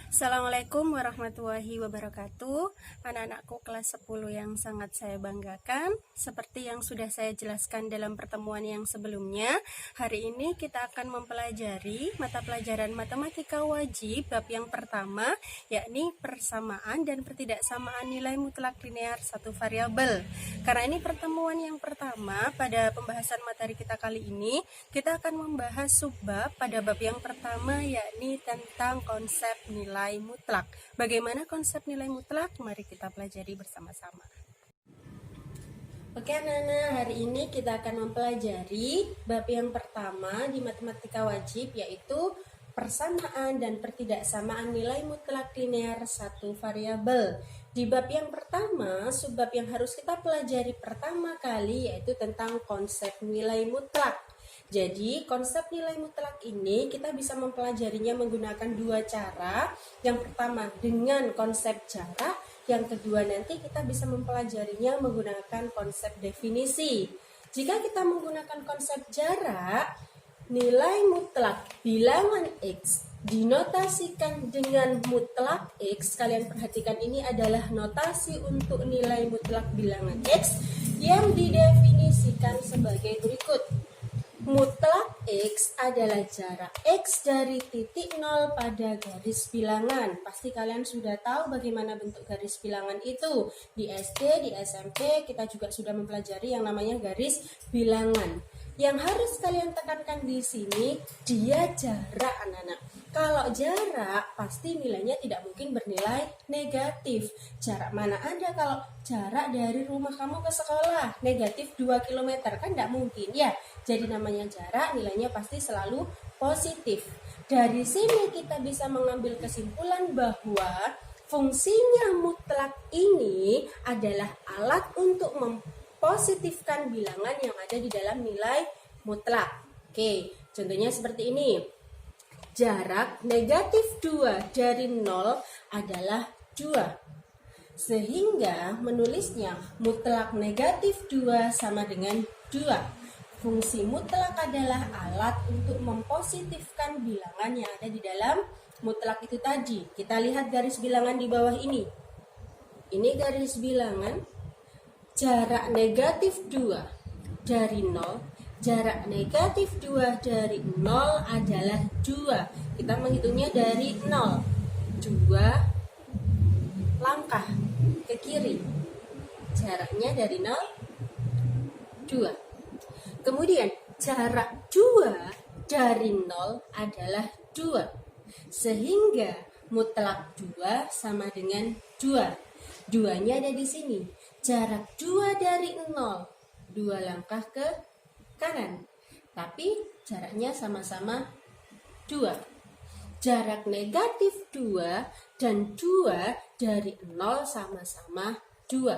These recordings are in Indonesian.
Assalamualaikum warahmatullahi wabarakatuh. Anak-anakku kelas 10 yang sangat saya banggakan, seperti yang sudah saya jelaskan dalam pertemuan yang sebelumnya, hari ini kita akan mempelajari mata pelajaran matematika wajib bab yang pertama, yakni persamaan dan pertidaksamaan nilai mutlak linear satu variabel. Karena ini pertemuan yang pertama, pada pembahasan materi kita kali ini kita akan membahas subbab pada bab yang pertama, yakni tentang konsep nilai mutlak. Bagaimana konsep nilai mutlak? Mari kita pelajari bersama-sama. Oke anak-anak, hari ini kita akan mempelajari bab yang pertama di matematika wajib, yaitu persamaan dan pertidaksamaan nilai mutlak linear satu variabel. Di bab yang pertama, subbab yang harus kita pelajari pertama kali yaitu tentang konsep nilai mutlak. Jadi konsep nilai mutlak ini kita bisa mempelajarinya menggunakan dua cara. Yang pertama dengan konsep jarak, yang kedua nanti kita bisa mempelajarinya menggunakan konsep definisi. Jika kita menggunakan konsep jarak, nilai mutlak bilangan X dinotasikan dengan mutlak X. Kalian perhatikan, ini adalah notasi untuk nilai mutlak bilangan X yang didefinisikan sebagai berikut. Mutlak X adalah jarak X dari titik 0 pada garis bilangan. Pasti kalian sudah tahu bagaimana bentuk garis bilangan itu. Di SD, di SMP, kita juga sudah mempelajari yang namanya garis bilangan. Yang harus kalian tekankan di sini, dia jarak anak-anak. Kalau jarak, pasti nilainya tidak mungkin bernilai negatif. Jarak mana ada kalau jarak dari rumah kamu ke sekolah negatif 2 km, kan tidak mungkin ya. Jadi namanya jarak, nilainya pasti selalu positif. Dari sini kita bisa mengambil kesimpulan bahwa fungsinya mutlak ini adalah alat untuk mempositifkan bilangan yang ada di dalam nilai mutlak. Oke, contohnya seperti ini. Jarak negatif 2 dari 0 adalah 2. Sehingga menulisnya mutlak negatif 2 sama dengan 2. Fungsi mutlak adalah alat untuk mempositifkan bilangan yang ada di dalam mutlak itu tadi. Kita lihat garis bilangan di bawah ini. Ini garis bilangan jarak negatif 2 dari 0. Jarak negatif 2 dari 0 adalah 2. Kita menghitungnya dari 0. 2 langkah ke kiri. Jaraknya dari 0, 2. Kemudian jarak 2 dari 0 adalah 2. Sehingga mutlak 2 sama dengan 2. 2-nya ada di sini. Jarak 2 dari 0, 2 langkah ke kanan. Tapi jaraknya sama-sama 2. Jarak negatif 2 dan 2 dari 0 sama-sama 2.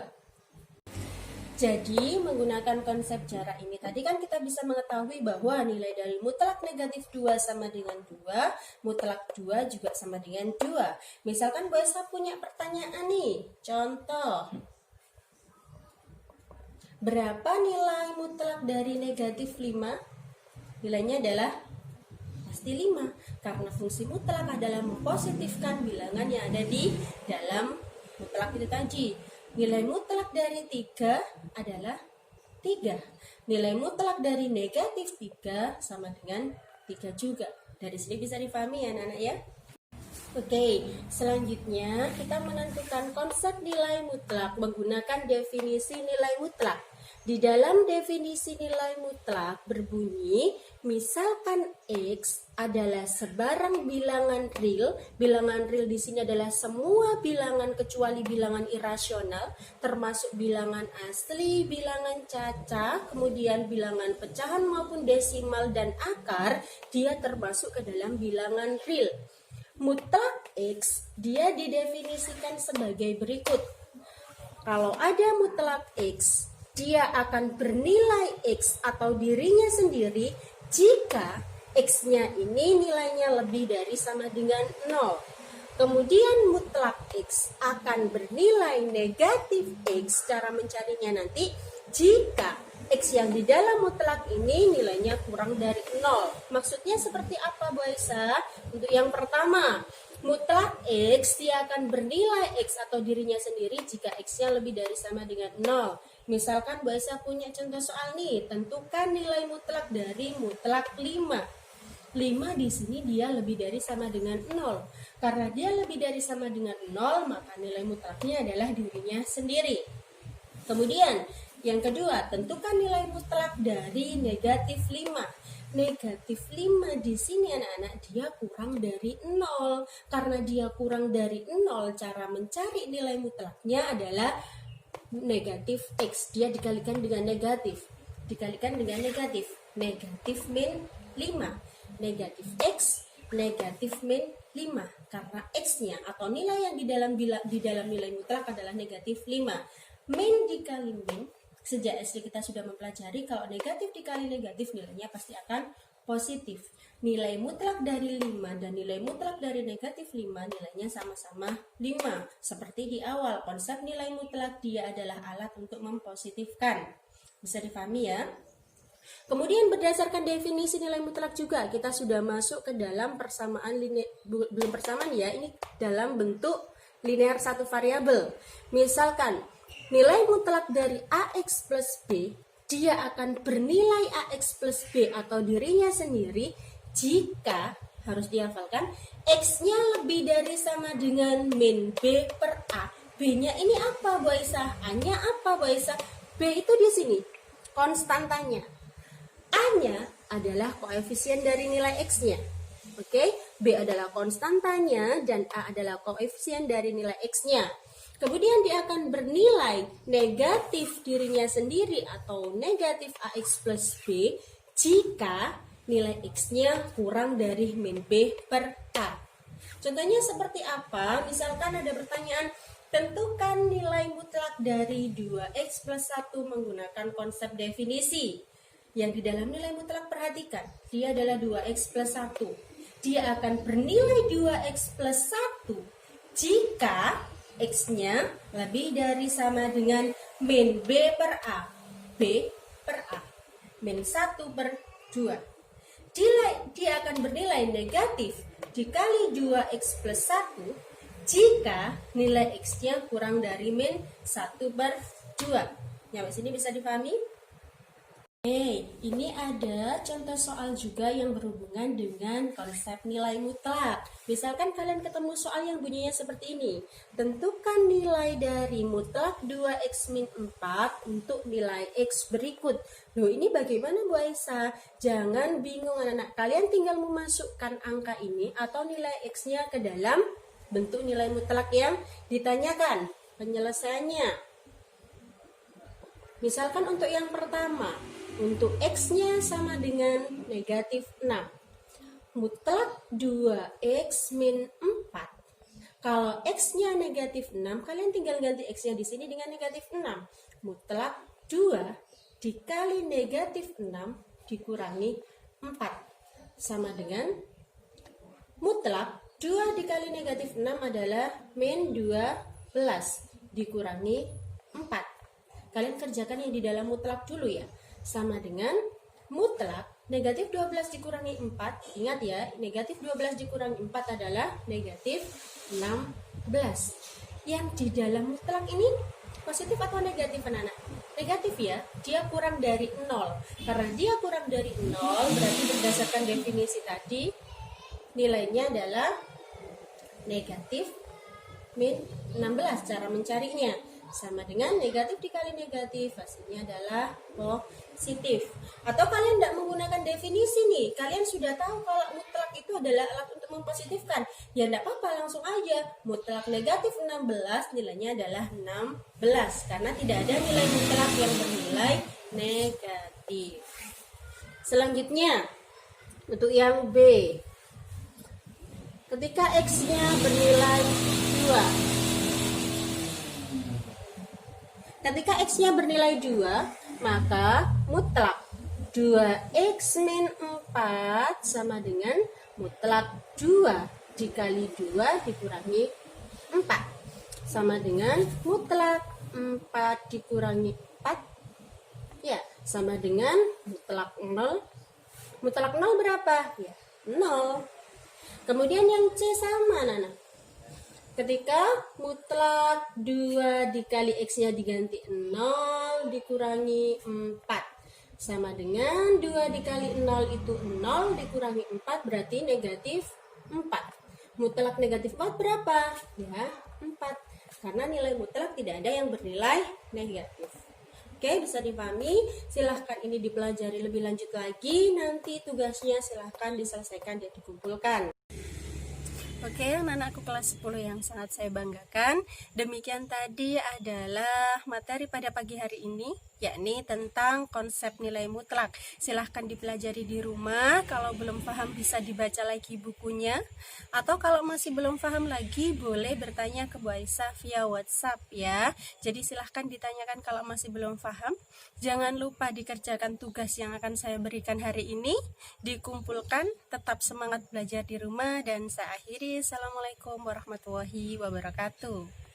Jadi menggunakan konsep jarak ini tadi kan kita bisa mengetahui bahwa nilai dari mutlak negatif 2 sama dengan 2, mutlak 2 juga sama dengan 2. Misalkan Bu Esa punya pertanyaan nih, contoh. Berapa nilai mutlak dari negatif 5? Nilainya adalah pasti 5. Karena fungsi mutlak adalah mempositifkan bilangan yang ada di dalam mutlak itu tadi. Nilai mutlak dari 3 adalah 3. Nilai mutlak dari negatif 3 sama dengan 3 juga. Dari sini bisa dipahami ya anak-anak ya. Oke, selanjutnya kita menentukan konsep nilai mutlak menggunakan definisi nilai mutlak. Di dalam definisi nilai mutlak berbunyi, misalkan X adalah sebarang bilangan real. Bilangan real di sini adalah semua bilangan kecuali bilangan irasional, termasuk bilangan asli, bilangan caca, kemudian bilangan pecahan maupun desimal dan akar, dia termasuk ke dalam bilangan real. Mutlak X dia didefinisikan sebagai berikut. Kalau ada mutlak X, dia akan bernilai X atau dirinya sendiri jika X-nya ini nilainya lebih dari sama dengan 0. Kemudian mutlak X akan bernilai negatif X, cara mencarinya nanti jika X yang di dalam mutlak ini nilainya kurang dari 0. Maksudnya seperti apa Bu Aisyah? Untuk yang pertama, Mutlak X dia akan bernilai X atau dirinya sendiri jika X-nya lebih dari sama dengan 0. Misalkan Bu Aisyah punya contoh soal nih, tentukan nilai mutlak dari mutlak 5. 5 di sini dia lebih dari sama dengan 0. Karena dia lebih dari sama dengan 0, maka nilai mutlaknya adalah dirinya sendiri. Kemudian, yang kedua, tentukan nilai mutlak dari negatif 5. Negatif 5 di sini anak-anak dia kurang dari 0. Karena dia kurang dari 0, cara mencari nilai mutlaknya adalah negatif X. Dia dikalikan dengan negatif. Dikalikan dengan negatif. Negatif min 5. Negatif X, negatif min 5. Karena X-nya atau nilai yang di dalam nilai mutlak adalah negatif 5. Min dikali min, sejak SD kita sudah mempelajari kalau negatif dikali negatif nilainya pasti akan positif. Nilai mutlak dari 5 dan nilai mutlak dari negatif 5 nilainya sama-sama 5. Seperti di awal, konsep nilai mutlak dia adalah alat untuk mempositifkan. Bisa dipahami ya? Kemudian berdasarkan definisi nilai mutlak juga kita sudah masuk ke dalam persamaan belum persamaan ya, ini dalam bentuk linear satu variabel. Misalkan nilai mutlak dari AX plus B dia akan bernilai AX plus B atau dirinya sendiri jika, harus dihafalkan, X-nya lebih dari sama dengan min B per A. B-nya ini apa Bu Aisyah? A-nya apa Bu Aisyah? B itu di sini konstantanya. A-nya adalah koefisien dari nilai X-nya. Oke, B adalah konstantanya dan A adalah koefisien dari nilai X-nya. Kemudian dia akan bernilai negatif dirinya sendiri atau negatif AX plus B jika nilai X-nya kurang dari min B per A. Contohnya seperti apa? Misalkan ada pertanyaan, tentukan nilai mutlak dari 2X plus 1 menggunakan konsep definisi. Yang di dalam nilai mutlak perhatikan, dia adalah 2X plus 1. Dia akan bernilai 2X plus 1 jika X-nya lebih dari sama dengan min B per A. B per A. Min 1 per 2. Dia akan bernilai negatif dikali 2X plus 1 jika nilai X-nya kurang dari min 1 per 2. Sampai sini bisa dipahami? Ini ada contoh soal juga yang berhubungan dengan konsep nilai mutlak. Misalkan kalian ketemu soal yang bunyinya seperti ini. Tentukan nilai dari mutlak 2x min 4 untuk nilai x berikut. Loh, ini bagaimana Bu Aisyah? Jangan bingung anak-anak. Kalian tinggal memasukkan angka ini atau nilai x-nya ke dalam bentuk nilai mutlak yang ditanyakan. Penyelesaiannya. Misalkan untuk yang pertama, untuk X-nya sama dengan negatif 6. Mutlak 2X min 4. Kalau X-nya negatif 6, kalian tinggal ganti X-nya di sini dengan negatif 6. Mutlak 2 dikali negatif 6 dikurangi 4. Sama dengan mutlak 2 dikali negatif 6 adalah min 12 dikurangi 4. Kalian kerjakan yang di dalam mutlak dulu ya. Sama dengan mutlak negatif 12 dikurangi 4. Ingat ya, negatif 12 dikurangi 4 adalah negatif 16. Yang di dalam mutlak ini positif atau negatif anak-anak? Negatif ya, dia kurang dari 0. Karena dia kurang dari 0 berarti berdasarkan definisi tadi nilainya adalah negatif min 16. Cara mencarinya sama dengan negatif dikali negatif, hasilnya adalah positif. Atau kalian tidak menggunakan definisi nih, kalian sudah tahu kalau mutlak itu adalah alat untuk mempositifkan, ya tidak apa-apa, langsung aja mutlak negatif 16 nilainya adalah 16 karena tidak ada nilai mutlak yang bernilai negatif. Selanjutnya untuk yang B, ketika X-nya bernilai 2. Ketika X-nya bernilai 2, maka mutlak 2X min 4 sama dengan mutlak 2 dikali 2 dikurangi 4. Sama dengan mutlak 4 dikurangi 4. Ya, sama dengan mutlak 0. Mutlak 0 berapa? Ya, 0. Kemudian yang C sama Nana. Ketika mutlak 2 dikali X-nya diganti 0 dikurangi 4. Sama dengan 2 dikali 0 itu 0 dikurangi 4 berarti negatif 4. Mutlak negatif 4 berapa? Ya, 4. Karena nilai mutlak tidak ada yang bernilai negatif. Oke, bisa dipahami. Silahkan ini dipelajari lebih lanjut lagi. Nanti tugasnya silahkan diselesaikan dan dikumpulkan. Oke, anak-anakku kelas 10 yang sangat saya banggakan. Demikian tadi adalah materi pada pagi hari ini, yakni tentang konsep nilai mutlak. Silahkan dipelajari di rumah. Kalau belum paham bisa dibaca lagi bukunya. Atau kalau masih belum paham lagi, boleh bertanya ke Bu Aisyah via WhatsApp ya. Jadi silahkan ditanyakan kalau masih belum paham. Jangan lupa dikerjakan tugas yang akan saya berikan hari ini. Dikumpulkan, tetap semangat belajar di rumah, dan saya akhiri. Assalamualaikum warahmatullahi wabarakatuh.